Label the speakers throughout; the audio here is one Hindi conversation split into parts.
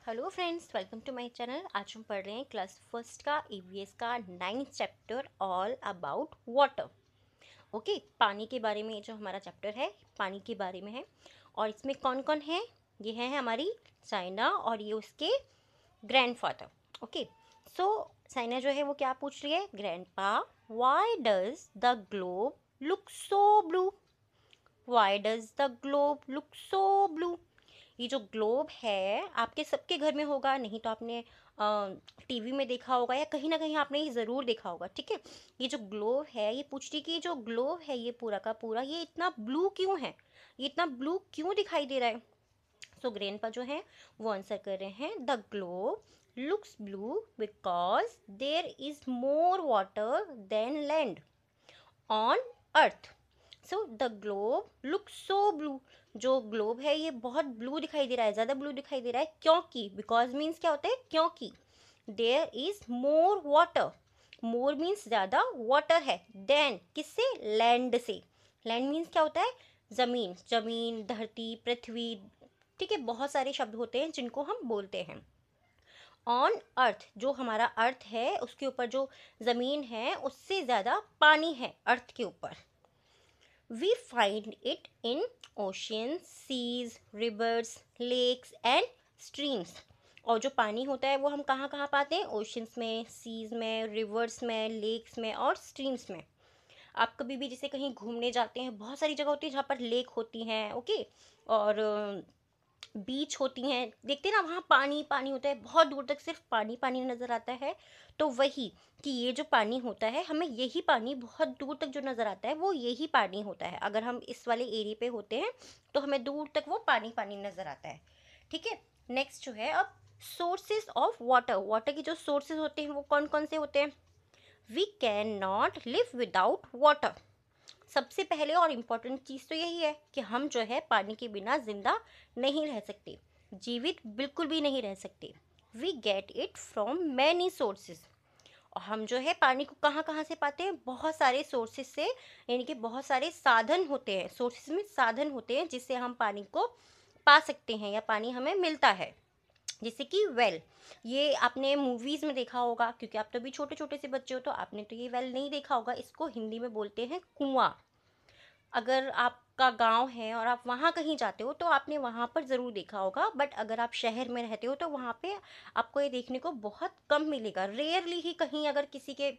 Speaker 1: Hello friends, welcome to my channel. आज हम पढ़ रहे हैं क्लास फर्स्ट का ईवीएस का 9th chapter all about water. Okay, पानी के बारे में जो हमारा चैप्टर है पानी के बारे में है। और इसमें कौन कौन है? ये है हमारी साइना और ये उसके ग्रैंडफादर। ओके, सो साइना जो है वो क्या पूछ रही है? Grandpa, why does the globe look so blue? Why does the globe look so blue? ये जो ग्लोब है आपके सबके घर में होगा, नहीं तो आपने टीवी में देखा होगा या कहीं ना कहीं आपने ये ज़रूर देखा होगा। ठीक है, ये जो ग्लोब है, ये पूछती कि जो ग्लोब है ये पूरा का पूरा ये इतना ब्लू क्यों है, ये इतना ब्लू क्यों दिखाई दे रहा है? सो ग्रैंडपा जो है वो आंसर कर रहे हैं, the globe looks blue because there is more water than land on earth. So the globe look so blue. जो ग्लोब है ये बहुत ब्लू दिखाई दे रहा है, ज़्यादा ब्लू दिखाई दे रहा है क्योंकि, बिकॉज मीन्स क्या होता है? क्योंकि there is more water. More means ज़्यादा, वाटर है देन किससे? लैंड से। लैंड मीन्स क्या होता है? ज़मीन, ज़मीन, धरती, पृथ्वी। ठीक है, बहुत सारे शब्द होते हैं जिनको हम बोलते हैं। ऑन अर्थ, जो हमारा अर्थ है उसके ऊपर जो ज़मीन है उससे ज़्यादा पानी है अर्थ के ऊपर। We find it in oceans, seas, rivers, lakes and streams. और जो पानी होता है वो हम कहाँ कहाँ पाते हैं? ओशंस में, सीज में, रिवर्स में, लेक्स में और स्ट्रीम्स में। आप कभी भी जैसे कहीं घूमने जाते हैं, बहुत सारी जगह होती है जहाँ पर लेक होती हैं, ओके, और बीच होती हैं, देखते हैं ना वहाँ पानी पानी होता है, बहुत दूर तक सिर्फ पानी पानी नज़र आता है। तो वही कि ये जो पानी होता है, हमें यही पानी बहुत दूर तक जो नज़र आता है वो यही पानी होता है। अगर हम इस वाले एरिया पे होते हैं तो हमें दूर तक वो पानी पानी नज़र आता है। ठीक है, नेक्स्ट जो है अब सोर्सेज ऑफ वाटर। वाटर के जो सोर्सेज होते हैं वो कौन कौन से होते हैं? We can not live without water. सबसे पहले और इम्पोर्टेंट चीज़ तो यही है कि हम जो है पानी के बिना जिंदा नहीं रह सकते, जीवित बिल्कुल भी नहीं रह सकते। We get it from many sources. और हम जो है पानी को कहाँ कहाँ से पाते हैं? बहुत सारे सोर्सेज से, यानी कि बहुत सारे साधन होते हैं। सोर्सेज में साधन होते हैं जिससे हम पानी को पा सकते हैं या पानी हमें मिलता है। जैसे कि वेल, ये आपने मूवीज़ में देखा होगा, क्योंकि आप तो अभी छोटे छोटे से बच्चे हो तो आपने तो ये वेल नहीं देखा होगा। इसको हिंदी में बोलते हैं कुआं। अगर आपका गांव है और आप वहाँ कहीं जाते हो तो आपने वहाँ पर ज़रूर देखा होगा, बट अगर आप शहर में रहते हो तो वहाँ पे आपको ये देखने को बहुत कम मिलेगा। रेयरली ही कहीं अगर किसी के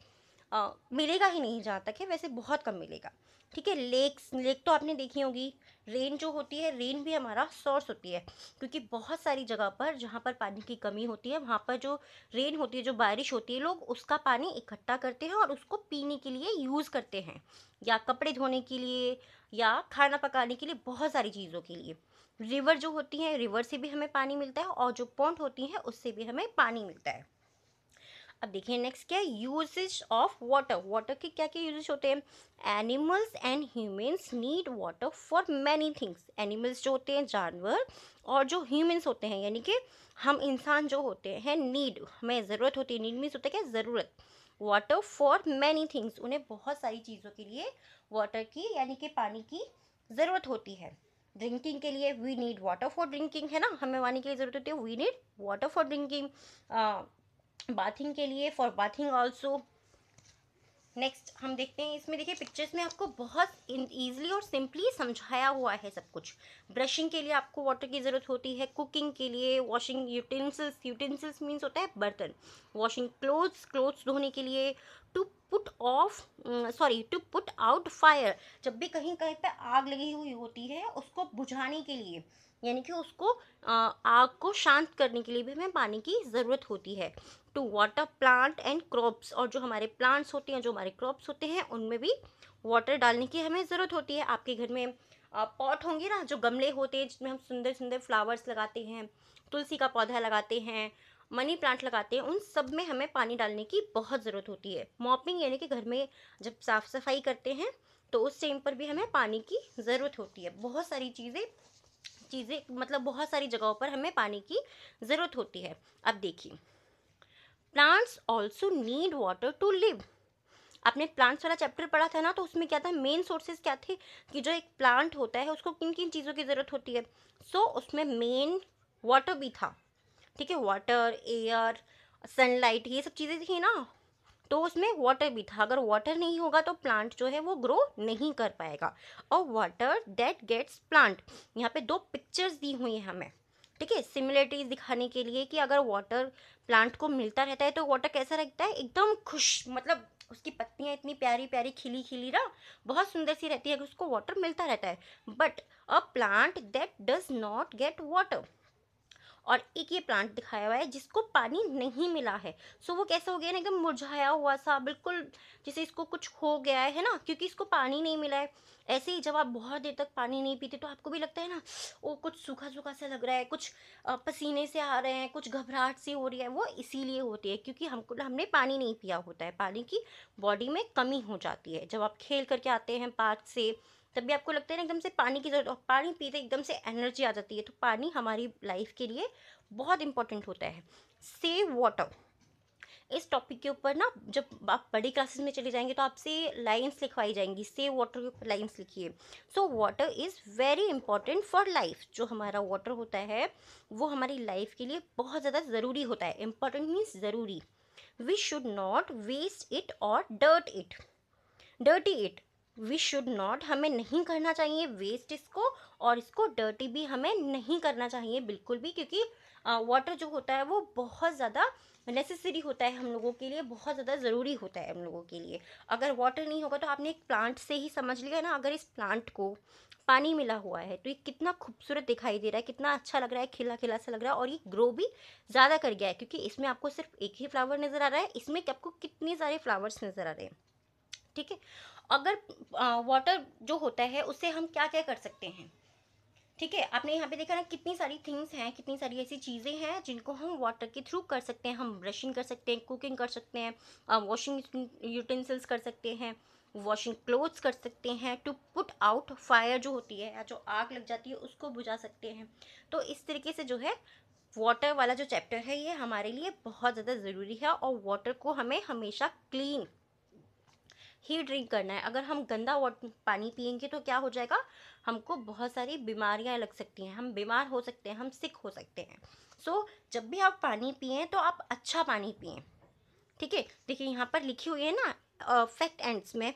Speaker 1: मिलेगा ही नहीं, जहाँ तक है वैसे बहुत कम मिलेगा। ठीक है, लेक तो आपने देखी होगी। रेन जो होती है, रेन भी हमारा सोर्स होती है, क्योंकि बहुत सारी जगह पर जहाँ पर पानी की कमी होती है वहाँ पर जो रेन होती है, जो बारिश होती है, लोग उसका पानी इकट्ठा करते हैं और उसको पीने के लिए यूज़ करते हैं, या कपड़े धोने के लिए, या खाना पकाने के लिए, बहुत सारी चीज़ों के लिए। रिवर जो होती है, रिवर से भी हमें पानी मिलता है, और जो पॉन्ड होती है उससे भी हमें पानी मिलता है। अब देखिए नेक्स्ट क्या है? Usage of water. वाटर के क्या क्या यूजेज होते हैं? Animals and humans need water for many things. Animals जो होते हैं, जानवर, और जो ह्यूमंस होते हैं यानी कि हम इंसान जो होते हैं, नीड, हमें ज़रूरत होती है। नीड मीन्स होता है क्या? ज़रूरत। वाटर फॉर मैनी थिंग्स, उन्हें बहुत सारी चीज़ों के लिए वाटर की यानी कि पानी की ज़रूरत होती है। ड्रिंकिंग के लिए we need water for drinking, है ना, हमें पानी की ज़रूरत होती है, we need water for drinking. Bathing के लिए, फॉर बाथिंग ऑल्सो। नेक्स्ट हम देखते हैं, इसमें देखिए पिक्चर्स में आपको बहुत ईजिली और सिंपली समझाया हुआ है सब कुछ। ब्रशिंग के लिए आपको वाटर की ज़रूरत होती है, कुकिंग के लिए, वॉशिंग यूटेंसिल्स, यूटेंसिल्स मीन्स होता है बर्तन, वॉशिंग क्लोथ्स, क्लोथ्स धोने के लिए, to put off to put out fire, जब भी कहीं कहीं पे आग लगी हुई होती है उसको बुझाने के लिए, यानी कि उसको आग को शांत करने के लिए भी हमें पानी की ज़रूरत होती है। To water plant and crops, और जो हमारे प्लांट्स होते हैं, जो हमारे क्रॉप्स होते हैं, उनमें भी वाटर डालने की हमें ज़रूरत होती है। आपके घर में पॉट होंगे ना, जो गमले होते हैं जिसमें हम सुंदर सुंदर फ्लावर्स लगाते हैं, तुलसी का पौधा लगाते हैं, मनी प्लांट लगाते हैं, उन सब में हमें पानी डालने की बहुत ज़रूरत होती है। मॉपिंग यानी कि घर में जब साफ़ सफाई करते हैं तो उस टाइम पर भी हमें पानी की ज़रूरत होती है। बहुत सारी चीज़ें चीज़ें मतलब बहुत सारी जगहों पर हमें पानी की ज़रूरत होती है। अब देखिए, plants also need water to live. आपने प्लांट्स वाला चैप्टर पढ़ा था ना, तो उसमें क्या था? मेन सोर्सेज क्या थे कि जो एक प्लांट होता है उसको किन किन चीज़ों की ज़रूरत होती है। उसमें मेन वाटर भी था। ठीक है, वाटर, एयर, सनलाइट, ये सब चीज़ें थी ना, तो उसमें वाटर भी था। अगर वाटर नहीं होगा तो प्लांट जो है वो ग्रो नहीं कर पाएगा। और वाटर दैट गेट्स प्लांट, यहाँ पे दो पिक्चर्स दी हुई हैं हमें, ठीक है, सिमिलरिटीज दिखाने के लिए कि अगर वाटर प्लांट को मिलता रहता है तो वाटर कैसा रहता है, एकदम खुश, मतलब उसकी पत्तियां इतनी प्यारी प्यारी खिली खिली ना, बहुत सुंदर सी रहती है अगर उसको वाटर मिलता रहता है। But a plant that does not get water, और एक ये प्लांट दिखाया हुआ है जिसको पानी नहीं मिला है। सो वो कैसा हो गया ना, एकदम मुरझाया हुआ सा, बिल्कुल जैसे इसको कुछ हो गया है ना, क्योंकि इसको पानी नहीं मिला है। ऐसे ही जब आप बहुत देर तक पानी नहीं पीते तो आपको भी लगता है ना, वो कुछ सूखा सूखा सा लग रहा है, कुछ पसीने से आ रहे हैं, कुछ घबराहट सी हो रही है। वो इसीलिए होती है क्योंकि हमने पानी नहीं पिया होता है, पानी की बॉडी में कमी हो जाती है। जब आप खेल करके आते हैं पार्क से, तब भी आपको लगता है ना एकदम से पानी की जरूरत, और पानी पीते एकदम से एनर्जी आ जाती है। तो पानी हमारी लाइफ के लिए बहुत इंपॉर्टेंट होता है। सेव वाटर, इस टॉपिक के ऊपर ना जब आप बड़ी क्लासेस में चले जाएंगे तो आपसे लाइंस लिखवाई जाएंगी, सेव वाटर के ऊपर लाइंस लिखिए। So water is very important for life. जो हमारा वाटर होता है वो हमारी लाइफ के लिए बहुत ज़्यादा ज़रूरी होता है। इंपॉर्टेंट मीन्स ज़रूरी। We should not waste it or dirty it. We should not, हमें नहीं करना चाहिए वेस्ट इसको, और इसको डर्टी भी हमें नहीं करना चाहिए बिल्कुल भी, क्योंकि वाटर जो होता है वो बहुत ज़्यादा नेसेसरी होता है हम लोगों के लिए, बहुत ज़्यादा ज़रूरी होता है हम लोगों के लिए। अगर वाटर नहीं होगा तो आपने एक प्लांट से ही समझ लिया ना, अगर इस प्लांट को पानी मिला हुआ है तो ये कितना खूबसूरत दिखाई दे रहा है, कितना अच्छा लग रहा है, खिला खिला सा लग रहा है, और ये ग्रो भी ज़्यादा कर गया है क्योंकि इसमें आपको सिर्फ एक ही फ्लावर नज़र आ रहा है, इसमें आपको कितने सारे फ्लावर्स नज़र आ रहे हैं। ठीक है, अगर वाटर जो होता है उससे हम क्या क्या कर सकते हैं। ठीक है, आपने यहाँ पे देखा ना कितनी सारी थिंग्स हैं, कितनी सारी ऐसी चीज़ें हैं जिनको हम वाटर के थ्रू कर सकते हैं। हम ब्रशिंग कर सकते हैं, कुकिंग कर सकते हैं, वॉशिंग यूटेंसिल्स कर सकते हैं, वॉशिंग क्लोथ्स कर सकते हैं, टू पुट आउट फायर जो होती है या जो आग लग जाती है उसको बुझा सकते हैं। तो इस तरीके से जो है वाटर वाला जो चैप्टर है ये हमारे लिए बहुत ज़्यादा ज़रूरी है, और वाटर को हमें हमेशा क्लीन ही ड्रिंक करना है। अगर हम गंदा वाटर पानी पियेंगे तो क्या हो जाएगा, हमको बहुत सारी बीमारियां लग सकती हैं, हम बीमार हो सकते हैं, हम सिक हो सकते हैं। सो जब भी आप पानी पिएं तो आप अच्छा पानी पिएं। ठीक है, देखिए यहाँ पर लिखी हुई है ना फैक्ट एंड्स में,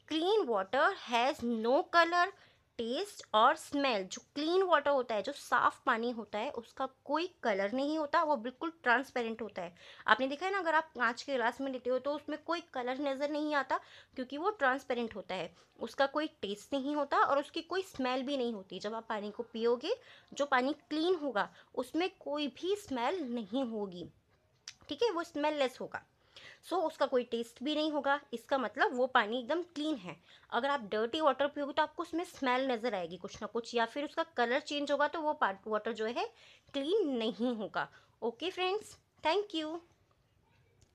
Speaker 1: clean water has no colour, taste और स्मेल। जो क्लीन वाटर होता है, जो साफ पानी होता है, उसका कोई कलर नहीं होता, वो बिल्कुल ट्रांसपेरेंट होता है। आपने देखा है ना, अगर आप कांच के गिलास में लेते हो तो उसमें कोई कलर नज़र नहीं आता क्योंकि वो ट्रांसपेरेंट होता है। उसका कोई टेस्ट नहीं होता और उसकी कोई स्मेल भी नहीं होती। जब आप पानी को पियोगे, जो पानी क्लीन होगा उसमें कोई भी स्मेल नहीं होगी। ठीक है, वो स्मेललेस होगा। सो उसका कोई टेस्ट भी नहीं होगा, इसका मतलब वो पानी एकदम क्लीन है। अगर आप डर्टी वाटर पियोगे तो आपको उसमें स्मेल नज़र आएगी कुछ ना कुछ, या फिर उसका कलर चेंज होगा, तो वो वाटर जो है क्लीन नहीं होगा। Okay friends, thank you.